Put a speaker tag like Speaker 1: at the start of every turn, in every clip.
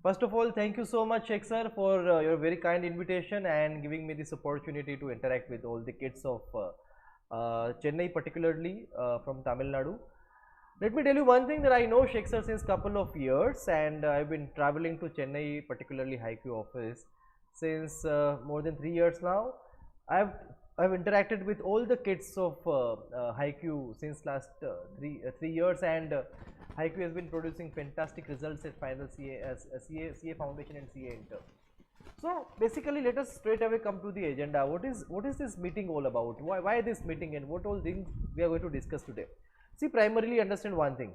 Speaker 1: First of all, thank you so much, Sheikh Sir, for your very kind invitation and giving me this opportunity to interact with all the kids of Chennai, particularly from Tamil Nadu. Let me tell you one thing that I know Sheikh Sir since couple of years, and I've been traveling to Chennai, particularly HiQ office, since more than 3 years now. I've I've interacted with all the kids of HiQ since last 3 years, and HiQ has been producing fantastic results at final CA as CA Foundation and CA Inter. So basically, let us straight away come to the agenda. What is this meeting all about? Why this meeting, and what all things we are going to discuss today? See, primarily understand one thing.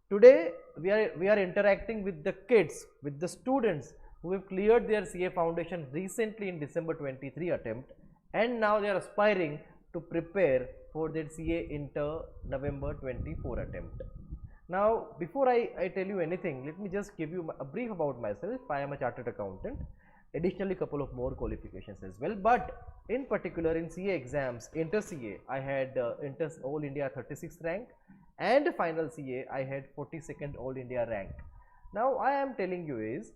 Speaker 1: Today we are interacting with the kids, with the students who have cleared their CA Foundation recently in December 23 attempt, and now they are aspiring to prepare for their CA Inter November 24 attempt. Now, before I tell you anything, let me just give you a brief about myself. I am a chartered accountant, additionally couple of more qualifications as well, but in particular in CA exams, Inter CA, I had Inter All India 36th rank, and final CA I had 42nd All India rank. Now, I am telling you is,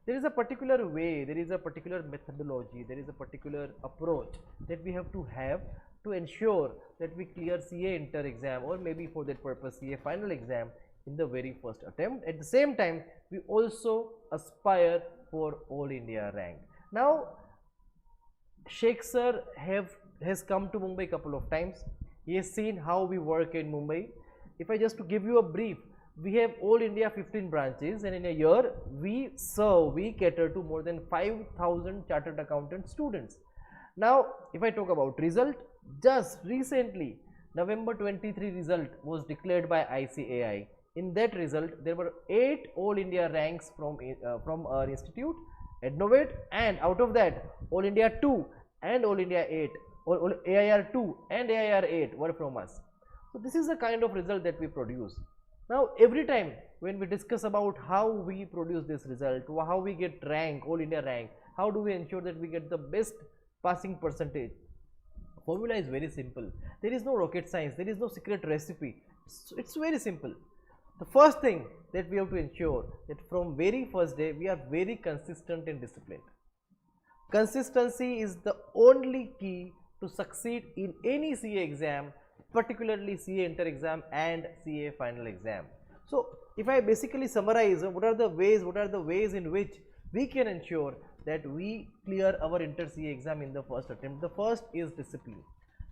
Speaker 1: there is a particular way, there is a particular methodology, there is a particular approach that we have to ensure that we clear CA Inter exam, or maybe for that purpose CA final exam in the very first attempt. At the same time, we also aspire for All India rank. Now, Sheikh Sir has come to Mumbai couple of times. He has seen how we work in Mumbai. If I just to give you a brief, we have All India 15 branches, and in a year we cater to more than 5,000 chartered accountant students. Now, if I talk about result, just recently November 23 result was declared by ICAI. In that result, there were 8 All India ranks from our institute, Innovate, and out of that, All India 2 and All India 8, or AIR 2 and AIR 8 were from us. So this is the kind of result that we produce. Now, every time when we discuss about how we produce this result, how we get rank, All India rank, how do we ensure that we get the best passing percentage, formula is very simple. There is no rocket science, there is no secret recipe. It's very simple. The first thing that we have to ensure that from very first day we are very consistent and disciplined. Consistency is the only key to succeed in any CA exam, particularly CA Inter exam and CA final exam. So if I basically summarize what are the ways in which we can ensure that we clear our Inter CA exam in the first attempt. The first is discipline.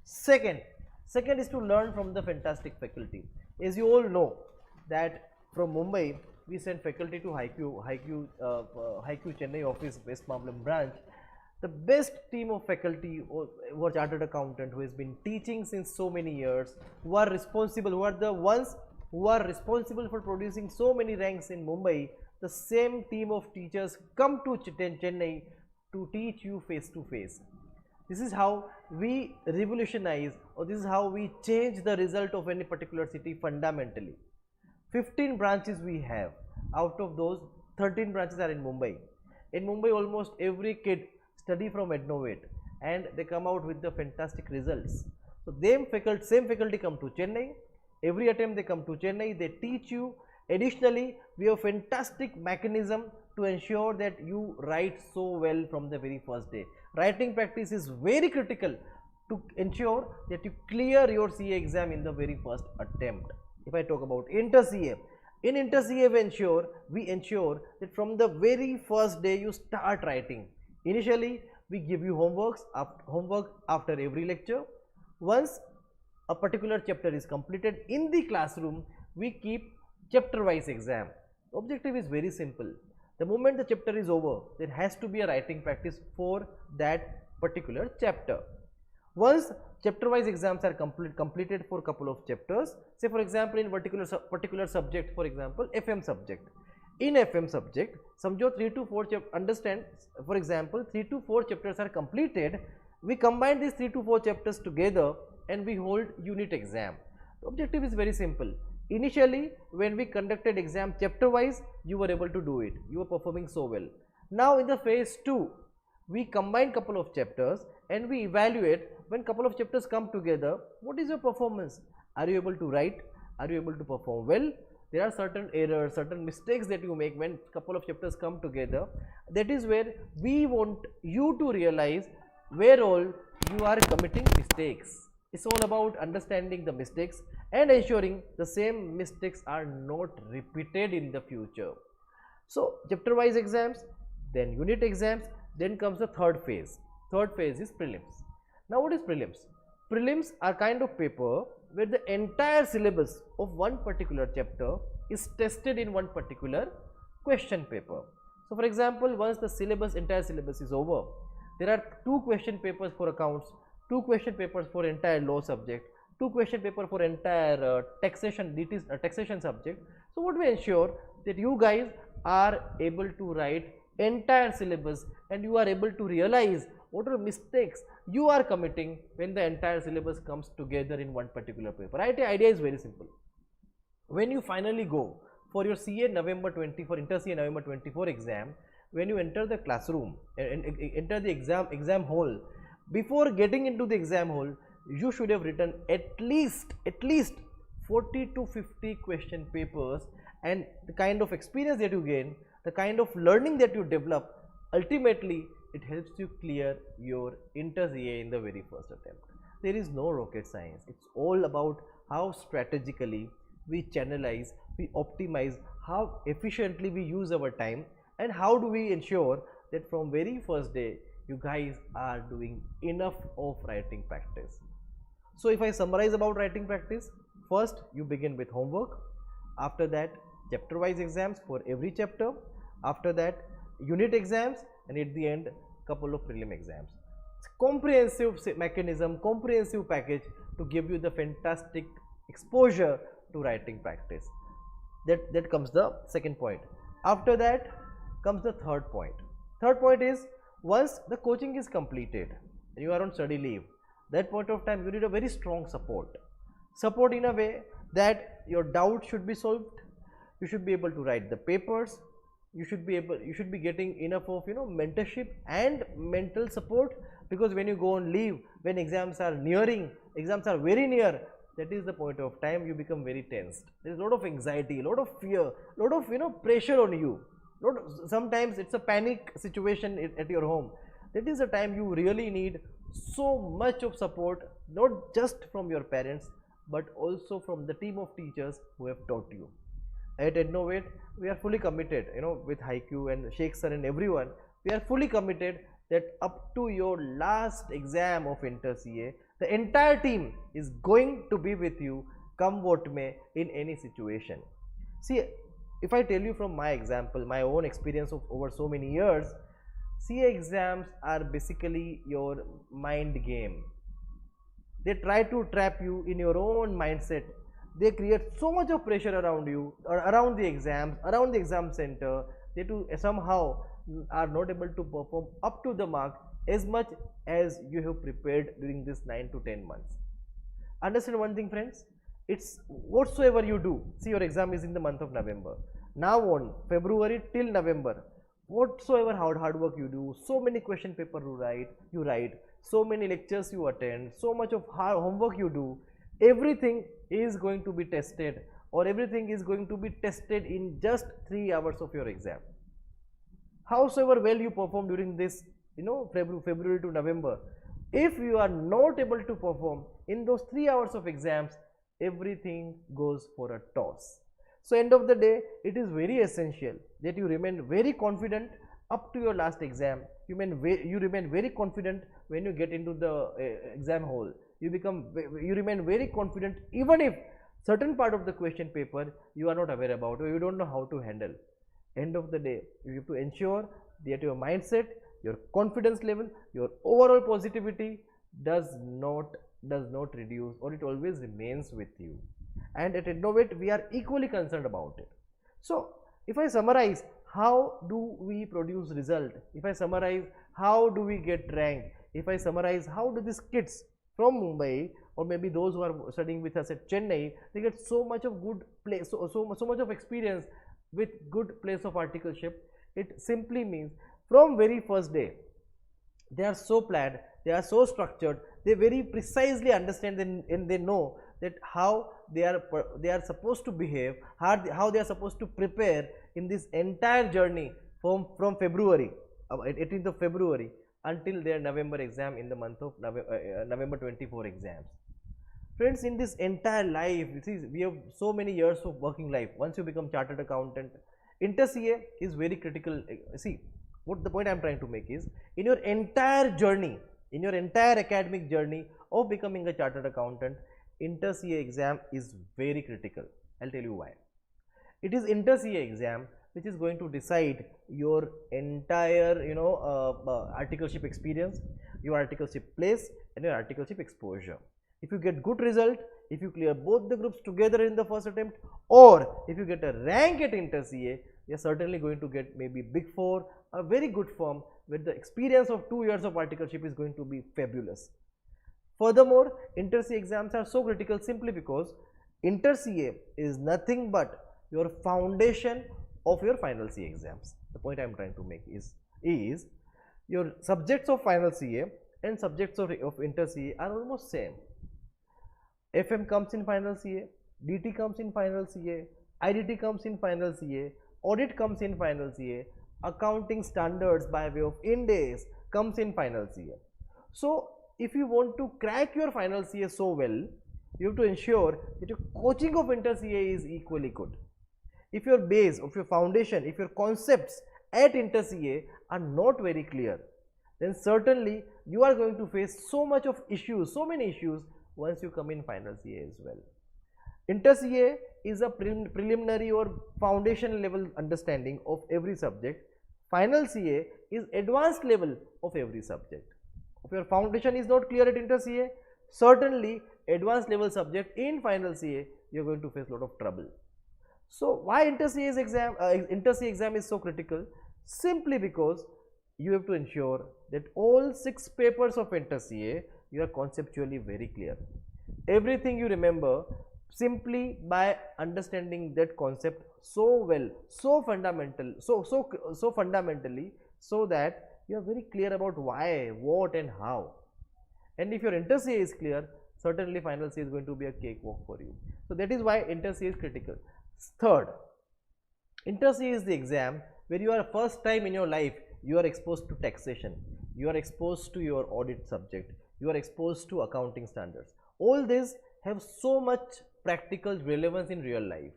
Speaker 1: Second is to learn from the fantastic faculty. As you all know that from Mumbai we send faculty to HiQ Chennai office, West Mambalam branch. The best team of faculty who are chartered accountant, who has been teaching since so many years, who are the ones who are responsible for producing so many ranks in Mumbai. The same team of teachers come to Chennai to teach you face to face. This is how we revolutionize, or this is how we change the result of any particular city fundamentally. 15 branches we have. Out of those, 13 branches are in Mumbai. In Mumbai, almost every kid study from Innovate, and they come out with the fantastic results. So same faculty come to Chennai. Every attempt they come to Chennai, they teach you. Additionally, we have fantastic mechanism to ensure that you write so well from the very first day. Writing practice is very critical to ensure that you clear your CA exam in the very first attempt. If I talk about Inter CA, in Inter CA we ensure that from the very first day you start writing. Initially, we give you homework after every lecture. Once a particular chapter is completed in the classroom, we keep chapter wise exam. The objective is very simple. The moment the chapter is over, there has to be a writing practice for that particular chapter. Once chapter wise exams are completed for a couple of chapters, say for example in particular subject, for example FM subject. In FM subject, समझो 3 to 4 understand, for example 3 to 4 chapters are completed, we combine these 3 to 4 chapters together and we hold unit exam. The objective is very simple. Initially when we conducted exam chapter wise, you were able to do it, you were performing so well. Now in the phase 2, we combine couple of chapters and we evaluate when couple of chapters come together, what is your performance? Are you able to write? Are you able to perform well? there are certain errors, certain mistakes that you make when couple of chapters come together. That is where we want you to realize where all you are committing mistakes. It's all about understanding the mistakes and ensuring the same mistakes are not repeated in the future. So chapter wise exams, then unit exams, then comes the third phase. Third phase is prelims. Now what is prelims? Prelims are kind of paper where the entire syllabus of one particular chapter is tested in one particular question paper. So for example, once the syllabus, entire syllabus is over, there are 2 question papers for accounts, 2 question papers for entire law subject, 2 question paper for entire taxation subject. So what we ensure that you guys are able to write entire syllabus and you are able to realize what are mistakes you are committing when the entire syllabus comes together in one particular paper. Right? The idea is very simple. When you finally go for your CA November 24, Inter CA November 24 exam, when you enter the classroom and enter the exam hall, before getting into the exam hall, you should have written at least 40 to 50 question papers, and the kind of experience that you gain, the kind of learning that you develop, ultimately it helps you clear your Inter CA in the very first attempt. There is no rocket science. It's all about how strategically we channelize, we optimize, how efficiently we use our time, and how do we ensure that from very first day you guys are doing enough of writing practice. So if I summarize about writing practice, first you begin with homework, after that chapter wise exams for every chapter, after that unit exams, and at the end couple of prelim exams. It's comprehensive mechanism, comprehensive package to give you the fantastic exposure to writing practice. That comes the second point. After that comes the third point. Third point is, once the coaching is completed and you are on study leave, that point of time you need a very strong support in a way that your doubt should be solved, you should be able to write the papers, you should be getting enough of mentorship and mental support, because when you go on leave, when exams are very near, that is the point of time you become very tensed. There is a lot of anxiety, a lot of fear, a lot of pressure on you. Sometimes it's a panic situation at your home. That is the time you really need so much of support, not just from your parents but also from the team of teachers who have taught you. At Innovate, we are fully committed, with Haiku and Sheikh Sir and everyone, we are fully committed that up to your last exam of Inter CA, the entire team is going to be with you, come what may, in any situation. See, if I tell you from my example, my own experience of over so many years, CA exams are basically your mind game. They try to trap you in your own mindset. They create so much of pressure around you, or around the exams, around the exam center. They somehow are not able to perform up to the mark as much as you have prepared during this 9 to 10 months. Understand one thing, friends, it's whatsoever you do. See, your exam is in the month of November. Now on February till November, whatsoever hard work you do, so many question paper you write, so many lectures you attend, so much of hard homework you do, everything is going to be tested, or everything is going to be tested in just 3 hours of your exam. Howsoever well you perform during this, February to November, if you are not able to perform in those 3 hours of exams, everything goes for a toss. So end of the day, it is very essential that you remain very confident up to your last exam. You remain very confident when you get into the exam hall. You remain very confident even if certain part of the question paper you are not aware about or you don't know how to handle. End of the day, you have to ensure that your mindset, your confidence level, your overall positivity does not reduce, or it always remains with you. And at Innovate, we are equally concerned about it. So if I summarize, how do we produce result? If I summarize, how do we get rank? If I summarize, how do these kids from Mumbai, or maybe those who are studying with us at Chennai, they get so much of good place, so much of experience with good place of articleship? It simply means from very first day, they are so planned, they are so structured, they very precisely understand and they know that how they are supposed to behave, how they are supposed to prepare in this entire journey from February, 18th of February until their November exam in the month of November 24 exams. Friends, in this entire life, we have so many years of working life. Once you become chartered accountant, inter CA is very critical. See, what the point I am trying to make is, in your entire journey, in your entire academic journey of becoming a chartered accountant, inter CA exam is very critical. I'll tell you why. It is inter CA exam which is going to decide your entire articleship experience, your articleship place, and your articleship exposure. If you get good result, if you clear both the groups together in the first attempt, or if you get a rank at inter CA, you are certainly going to get maybe Big 4, a very good firm where the experience of 2 years of articleship is going to be fabulous. Furthermore, inter CA exams are so critical simply because inter CA is nothing but your foundation of your final CA exams. The point I am trying to make is your subjects of final CA and subjects of inter CA are almost same. FM comes in final CA, DT comes in final CA, IDT comes in final CA, audit comes in final CA, accounting standards by way of Ind AS comes in final CA. So, if you want to crack your final CA so well, you have to ensure that your coaching of inter CA is equally good. If your base, of your foundation, if your concepts at inter CA are not very clear, then certainly you are going to face so much of issues, so many issues once you come in final CA as well. Inter CA is a preliminary or foundation level understanding of every subject. Final CA is advanced level of every subject. If your foundation is not clear at inter CA, certainly advanced level subject in final CA, you are going to face a lot of trouble. So why inter CA exam is so critical? Simply because you have to ensure that all 6 papers of inter CA you are conceptually very clear. Everything you remember simply by understanding that concept so well, so fundamentally, so that you are very clear about why, what and how. And if your inter CA is clear, certainly final CA is going to be a cakewalk for you. So that is why inter CA is critical. Third, inter CA is the exam where you are first time in your life you are exposed to taxation, you are exposed to your audit subject, you are exposed to accounting standards. All these have so much practical relevance in real life.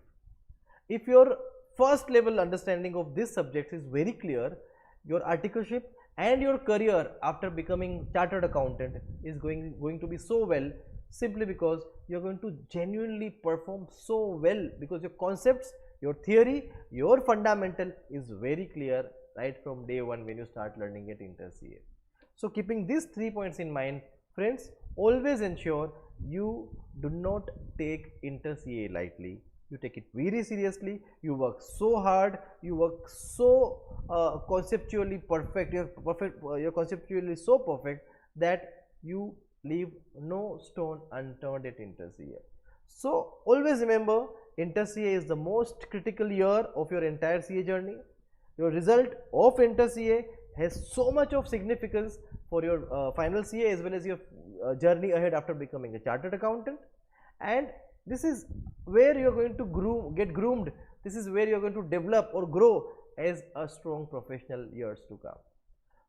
Speaker 1: If your first level understanding of this subject is very clear, your articleship and your career after becoming chartered accountant is going to be so well, simply because you are going to genuinely perform so well, because your concepts, your theory, your fundamental is very clear right from day one when you start learning at inter CA. So keeping these 3 points in mind, friends, always ensure you do not take inter CA lightly. You take it very seriously, you work so hard, you work so conceptually perfect, you're conceptually so perfect that you leave no stone unturned at inter CA. So always remember, inter CA is the most critical year of your entire CA journey. Your result of inter CA has so much of significance for your final CA as well as your journey ahead after becoming a chartered accountant, and this is where you are going to get groomed. This is where you are going to develop or grow as a strong professional years to come.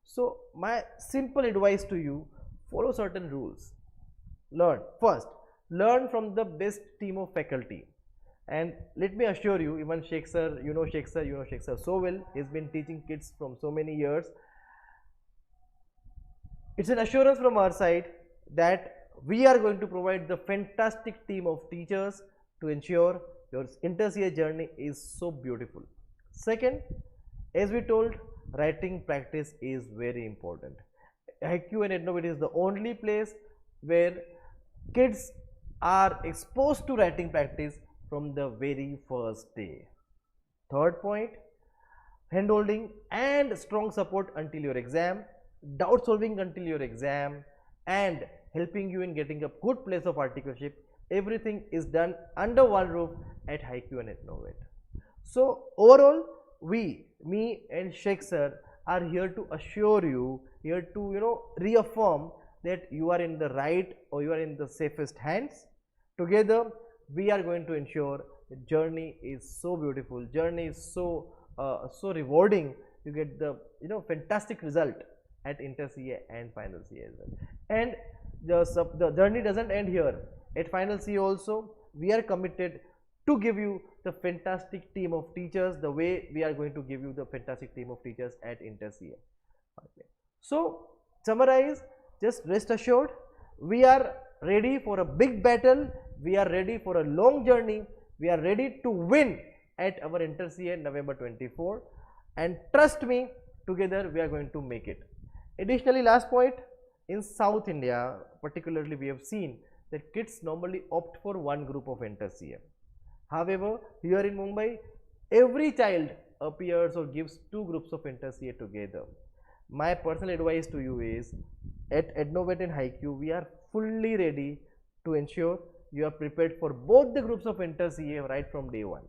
Speaker 1: So my simple advice to you, follow certain rules. First, learn from the best team of faculty. And let me assure you, even Sheikh Sir, you know Sheikh Sir so well. He's been teaching kids from so many years. It's an assurance from our side that we are going to provide the fantastic team of teachers to ensure your inter CA journey is so beautiful. Second, as we told, writing practice is very important. HiQ and Innovate is the only place where kids are exposed to writing practice from the very first day. Third point, handholding and strong support until your exam, doubt solving until your exam, and helping you in getting a good place of articleship. Everything is done under one roof at HiQ and Innovate. So overall, me and Sheikh Sir are here to assure you, here to reaffirm that you are in the right or you are in the safest hands. Together we are going to ensure the journey is so beautiful, journey is so rewarding. You get the fantastic result at inter CA and final CA as well. And the journey doesn't end here. At final CA also we are committed to give you the fantastic team of teachers the way we are going to give you the fantastic team of teachers at inter CA. Okay. So summarize, just rest assured, we are ready for a big battle, we are ready for a long journey, we are ready to win at our inter CA November 24, and trust me, together we are going to make it. Additionally, last point, in South India particularly we have seen that kids normally opt for one group of inter CA. However, here in Mumbai, every child appears or gives two groups of inter CA together. My personal advice to you is, at Ednovet and HiQ, we are fully ready to ensure you are prepared for both the groups of inter CA right from day one.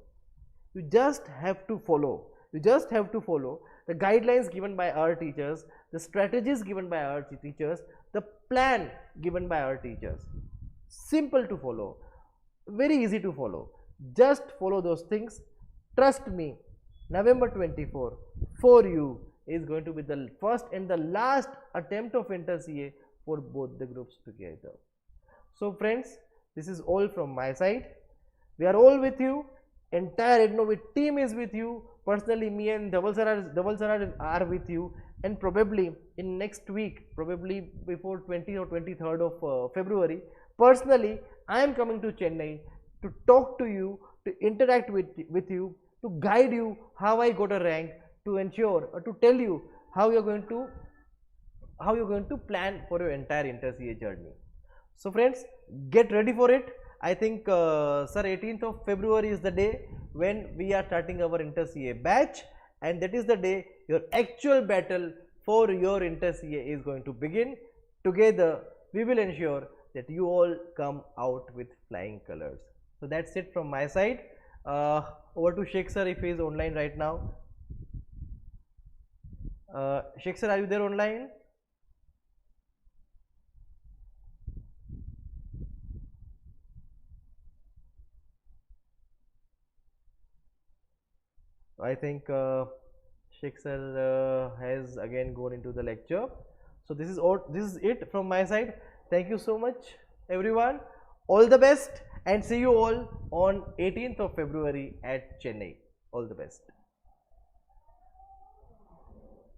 Speaker 1: You just have to follow. You just have to follow the guidelines given by our teachers, the strategies given by our teachers, the plan given by our teachers. Simple to follow, very easy to follow. Just follow those things. Trust me, November 24 for you is going to be the first and the last attempt of inter CA for both the groups together. So friends, this is all from my side. We are all with you. Entire Ednovet team is with you. Personally, me and Dhaval sir are with you, and probably in next week, probably before 20 or 23rd of February, personally I am coming to Chennai to talk to you, to interact with you, to guide you how I got a rank, to ensure or to tell you how you're going to plan for your entire inter CA journey. So friends, get ready for it. I think sir, 18th of February is the day when we are starting our inter CA batch, and that is the day your actual battle for your inter CA is going to begin. Together we will ensure that you all come out with flying colors. So that's it from my side. Over to Sheikh sir if he is online right now. Sheikh sir, are you there online? I think Sheikh sir has again gone into the lecture. So this is all. This is it from my side. Thank you so much, everyone. All the best, and see you all on 18th of February at Chennai. All the best.